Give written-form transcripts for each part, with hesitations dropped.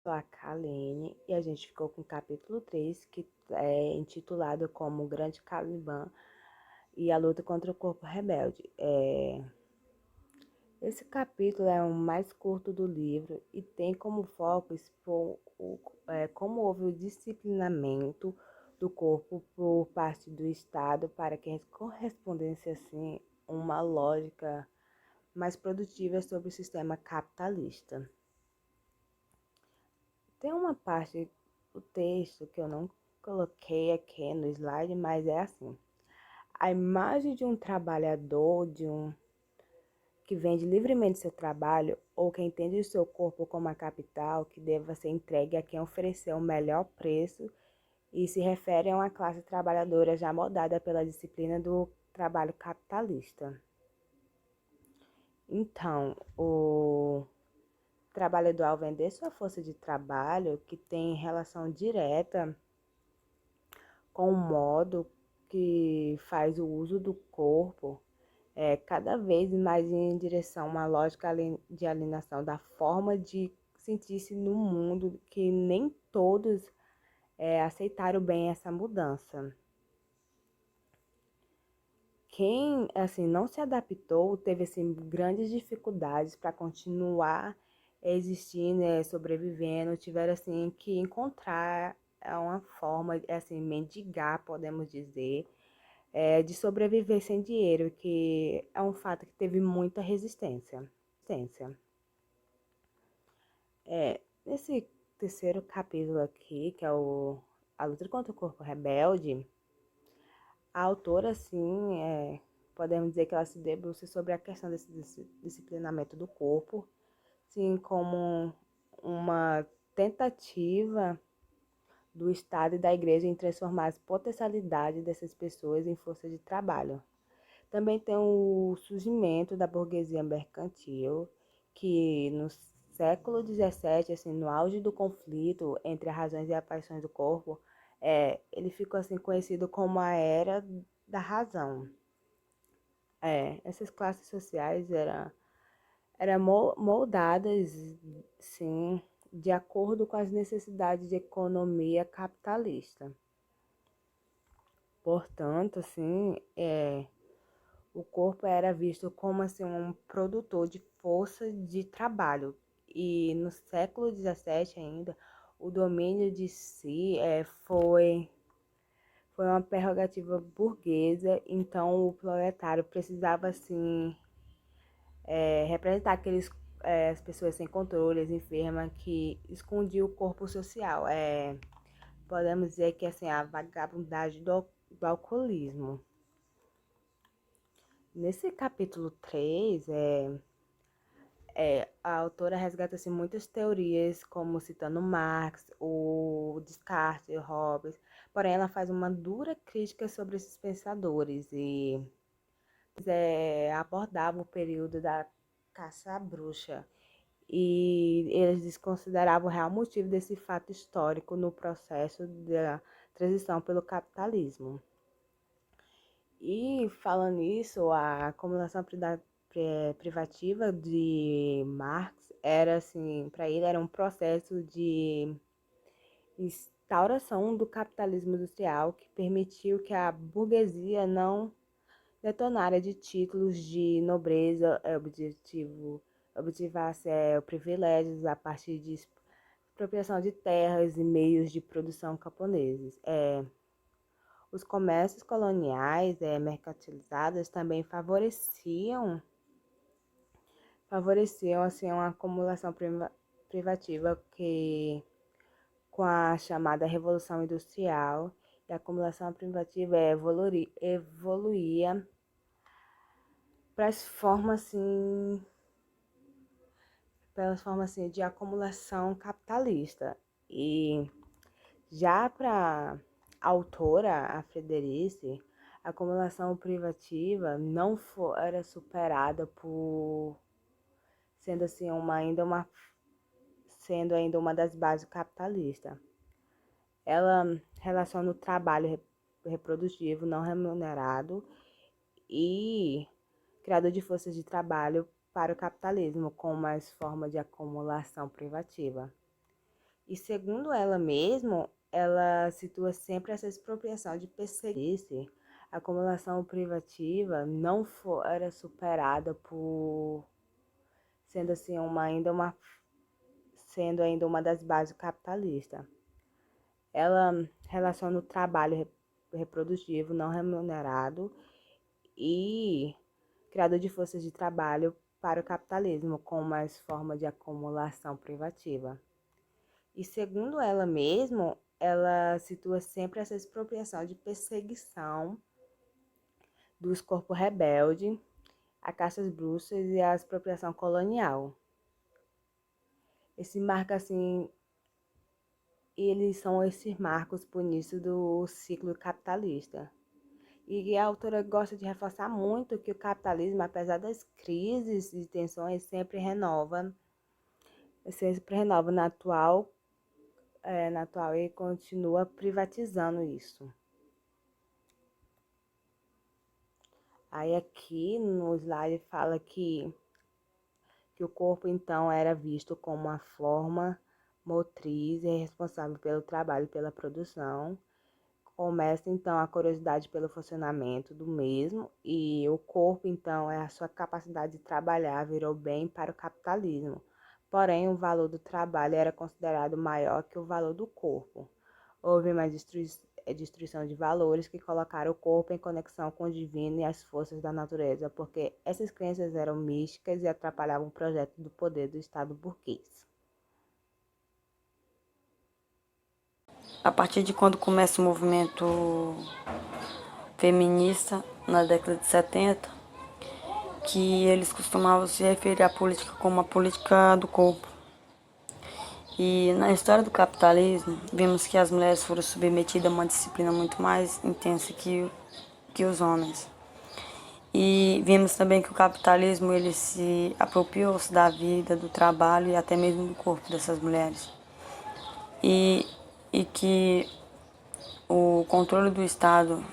Sou a Kalene e a gente ficou com o capítulo 3, que é intitulado como O Grande Caliban e a Luta contra o Corpo Rebelde. Esse capítulo é o mais curto do livro e tem como foco expor como houve o disciplinamento do corpo por parte do Estado para que correspondesse assim uma lógica mais produtiva sobre o sistema capitalista. Tem uma parte do texto que eu não coloquei aqui no slide, mas é assim. A imagem de um trabalhador, de um que vende livremente seu trabalho, ou que entende o seu corpo como a capital, que deva ser entregue a quem ofereceu o melhor preço, e se refere a uma classe trabalhadora já moldada pela disciplina do trabalho capitalista. Então, o trabalhador, ao vender sua força de trabalho, que tem relação direta com o modo que faz o uso do corpo, cada vez mais em direção a uma lógica de alienação da forma de sentir-se no mundo, que nem todos aceitaram bem essa mudança. Quem assim não se adaptou teve assim grandes dificuldades para continuar existindo, sobrevivendo, tiveram assim que encontrar uma forma assim mendigar, podemos dizer, de sobreviver sem dinheiro, que é um fato que teve muita resistência. Nesse terceiro capítulo aqui, que é a luta contra o corpo rebelde, a autora, assim, podemos dizer que ela se debruça sobre a questão desse disciplinamento do corpo, assim como uma tentativa do Estado e da Igreja em transformar as potencialidades dessas pessoas em força de trabalho. Também tem o surgimento da burguesia mercantil, que no século XVII, assim, no auge do conflito entre as razões e as paixões do corpo, ele ficou assim conhecido como a Era da Razão. Essas classes sociais eram moldadas, sim, de acordo com as necessidades de economia capitalista. Portanto, assim, o corpo era visto como assim, um produtor de força de trabalho. E no século XVII ainda, o domínio de si foi uma prerrogativa burguesa, então o proletário precisava assim, representar as pessoas sem controle, as enfermas, que escondiam o corpo social. Podemos dizer que assim, a vagabundagem do alcoolismo. Nesse capítulo 3, a autora resgata assim, muitas teorias, como citando Marx, o Descartes, o Hobbes, porém ela faz uma dura crítica sobre esses pensadores e abordava o período da caça à bruxa e eles desconsideravam o real motivo desse fato histórico no processo da transição pelo capitalismo. E falando nisso, a acumulação privativa de Marx era assim, para ele era um processo de instauração do capitalismo industrial que permitiu que a burguesia não detonara de títulos de nobreza obtivasse privilégios a partir de expropriação de terras e meios de produção camponeses. Os comércios coloniais mercantilizados também favoreciam assim, uma acumulação privativa que, com a chamada Revolução Industrial, e a acumulação privativa evoluía para as formas assim, pelas formas assim, de acumulação capitalista. E já para a autora, a Frederice, a acumulação privativa não era superada por sendo assim sendo ainda uma das bases capitalistas. Ela relaciona o trabalho reprodutivo não remunerado e criador de forças de trabalho para o capitalismo como mais forma de acumulação privativa. E segundo ela mesma, ela situa sempre essa expropriação de perseguir. A acumulação privativa não era superada por sendo assim sendo ainda uma das bases capitalistas. Ela relaciona o trabalho reprodutivo não remunerado e criador de forças de trabalho para o capitalismo como mais forma de acumulação privativa. E segundo ela mesma, ela situa sempre essa expropriação de perseguição dos corpos rebeldes, a caças bruxas e a expropriação colonial. Esse marca assim, eles são esses marcos por início do ciclo capitalista. E a autora gosta de reforçar muito que o capitalismo, apesar das crises e tensões, sempre renova na atual e continua privatizando isso. Aí aqui no slide fala que o corpo então era visto como uma forma motriz e responsável pelo trabalho e pela produção. Começa então a curiosidade pelo funcionamento do mesmo e o corpo então é a sua capacidade de trabalhar virou bem para o capitalismo. Porém, o valor do trabalho era considerado maior que o valor do corpo. Houve uma destruição de valores que colocaram o corpo em conexão com o divino e as forças da natureza, porque essas crenças eram místicas e atrapalhavam o projeto do poder do Estado burguês. A partir de quando começa o movimento feminista, na década de 70, que eles costumavam se referir à política como a política do corpo. E na história do capitalismo, vimos que as mulheres foram submetidas a uma disciplina muito mais intensa que os homens. E vimos também que o capitalismo ele se apropriou-se da vida, do trabalho e até mesmo do corpo dessas mulheres. E que o controle do Estado,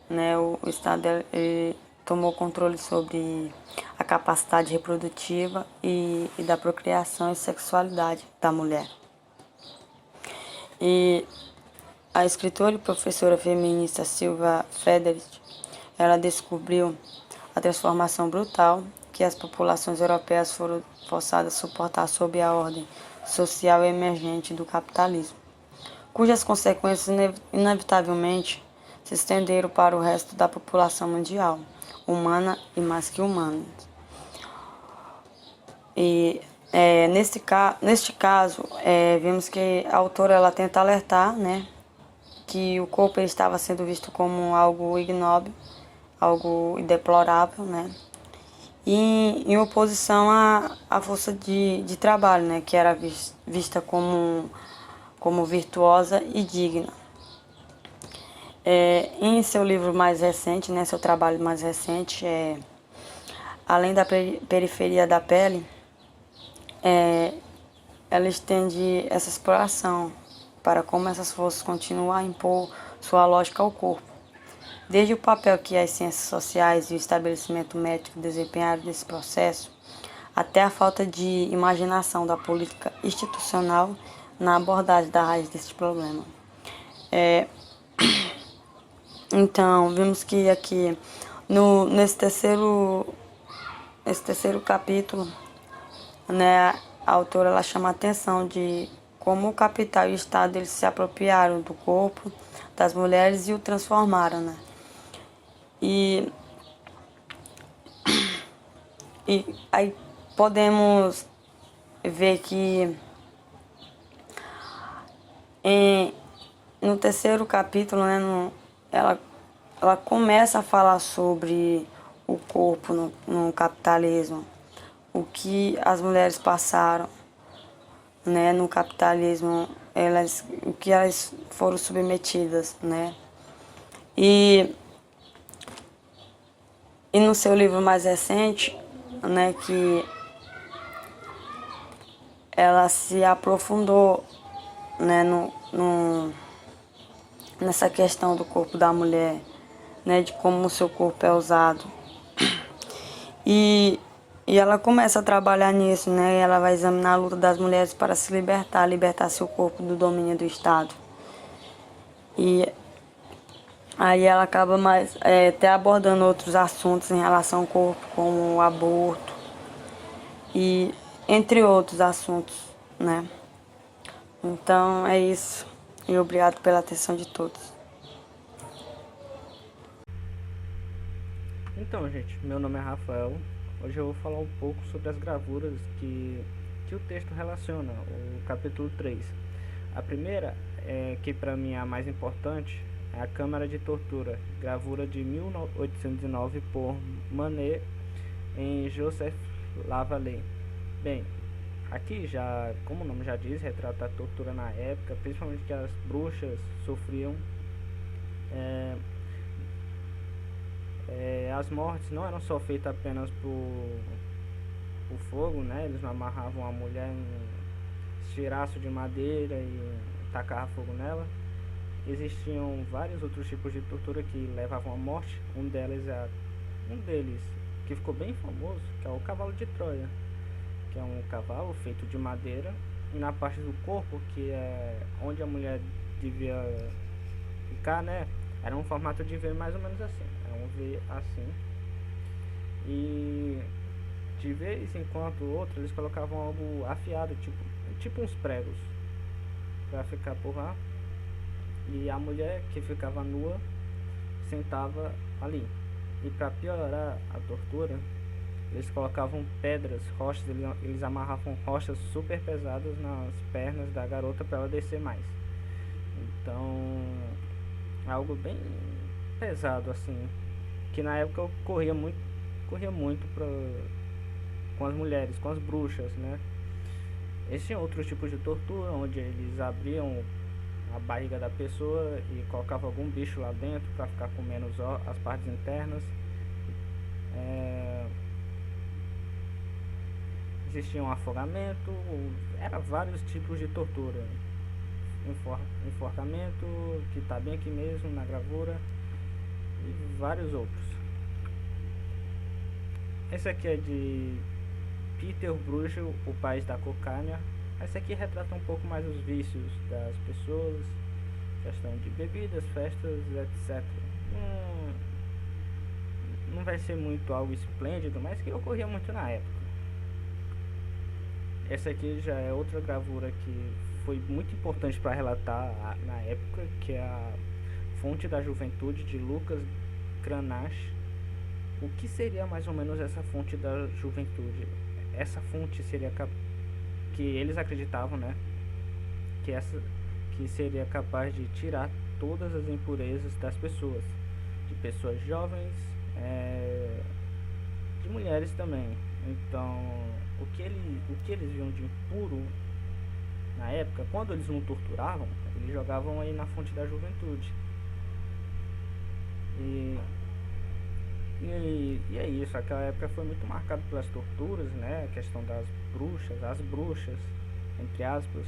né, o Estado ele tomou controle sobre a capacidade reprodutiva e da procriação e sexualidade da mulher. E a escritora e professora feminista Sylvia Frederick, ela descobriu a transformação brutal que as populações europeias foram forçadas a suportar sob a ordem social emergente do capitalismo, cujas consequências inevitavelmente se estenderam para o resto da população mundial, humana e mais que humana. E neste caso, vimos que a autora ela tenta alertar, né, que o corpo estava sendo visto como algo ignóbil, algo deplorável, né, e em oposição à força de trabalho, né, que era vista como virtuosa e digna. Em seu livro mais recente, né, seu trabalho mais recente, Além da Periferia da Pele, ela estende essa exploração para como essas forças continuam a impor sua lógica ao corpo. Desde o papel que as ciências sociais e o estabelecimento médico desempenharam nesse processo, até a falta de imaginação da política institucional na abordagem da raiz desse problema. Então, vimos que aqui, nesse terceiro capítulo, né, a autora ela chama a atenção de como o capital e o Estado eles se apropriaram do corpo das mulheres e o transformaram, né? E aí podemos ver que no terceiro capítulo, né, ela começa a falar sobre o corpo no capitalismo, o que as mulheres passaram, né, no capitalismo, o que elas foram submetidas, né? E no seu livro mais recente, né, que ela se aprofundou, né, nessa questão do corpo da mulher, né, de como o seu corpo é usado. E E ela começa a trabalhar nisso, né? Ela vai examinar a luta das mulheres para se libertar seu corpo do domínio do Estado. E aí ela acaba mais até abordando outros assuntos em relação ao corpo, como o aborto e entre outros assuntos, né? Então é isso. E obrigado pela atenção de todos. Então, gente, meu nome é Rafael. Hoje eu vou falar um pouco sobre as gravuras que o texto relaciona, o capítulo 3. A primeira, que para mim é a mais importante, é a Câmara de Tortura, gravura de 1809 por Manet em Joseph Lavallee. Bem, aqui já, como o nome já diz, retrata a tortura na época, principalmente que as bruxas sofriam. As mortes não eram só feitas apenas por fogo, né? Eles não amarravam a mulher em um tiraço de madeira e tacavam fogo nela. Existiam vários outros tipos de tortura que levavam à morte. Um deles que ficou bem famoso, que é o cavalo de Troia, que é um cavalo feito de madeira, e na parte do corpo, que é onde a mulher devia ficar, né? Era um formato de V mais ou menos assim. Era um V assim. E de vez em quando outro eles colocavam algo afiado, tipo uns pregos, pra ficar por lá. E a mulher que ficava nua sentava ali. E para piorar a tortura, eles colocavam pedras, rochas, eles amarravam rochas super pesadas nas pernas da garota para ela descer mais. Então, algo bem pesado assim, que na época corria muito com as mulheres, com as bruxas, né? Existem outros tipos de tortura, onde eles abriam a barriga da pessoa e colocavam algum bicho lá dentro para ficar comendo as partes internas. Existia um afogamento, eram vários tipos de tortura. Enforcamento, que está bem aqui mesmo na gravura, e vários outros. Esse aqui é de Peter Bruegel, O País da Cocaína. Esse aqui retrata um pouco mais os vícios das pessoas, questão de bebidas, festas, etc. Não vai ser muito algo esplêndido, mas que ocorria muito na época. Essa aqui já é outra gravura que foi muito importante para relatar na época, que é a Fonte da Juventude, de Lucas Cranach. O que seria mais ou menos essa fonte da juventude? Essa fonte seria que eles acreditavam, né, que seria capaz de tirar todas as impurezas das pessoas, de pessoas jovens, de mulheres também. Então, o que eles viam de impuro na época, quando eles não torturavam, eles jogavam aí na fonte da juventude. E é isso, aquela época foi muito marcada pelas torturas, né? A questão das bruxas, as bruxas, entre aspas,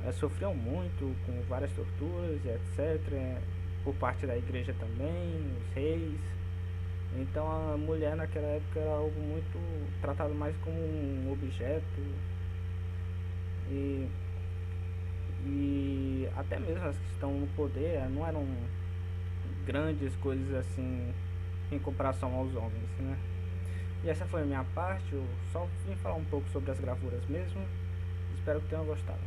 elas sofriam muito com várias torturas e etc. Por parte da igreja também, os reis. Então a mulher naquela época era algo muito tratado mais como um objeto. E até mesmo as que estão no poder não eram grandes coisas assim em comparação aos homens, né? E essa foi a minha parte, eu só vim falar um pouco sobre as gravuras mesmo. Espero que tenham gostado.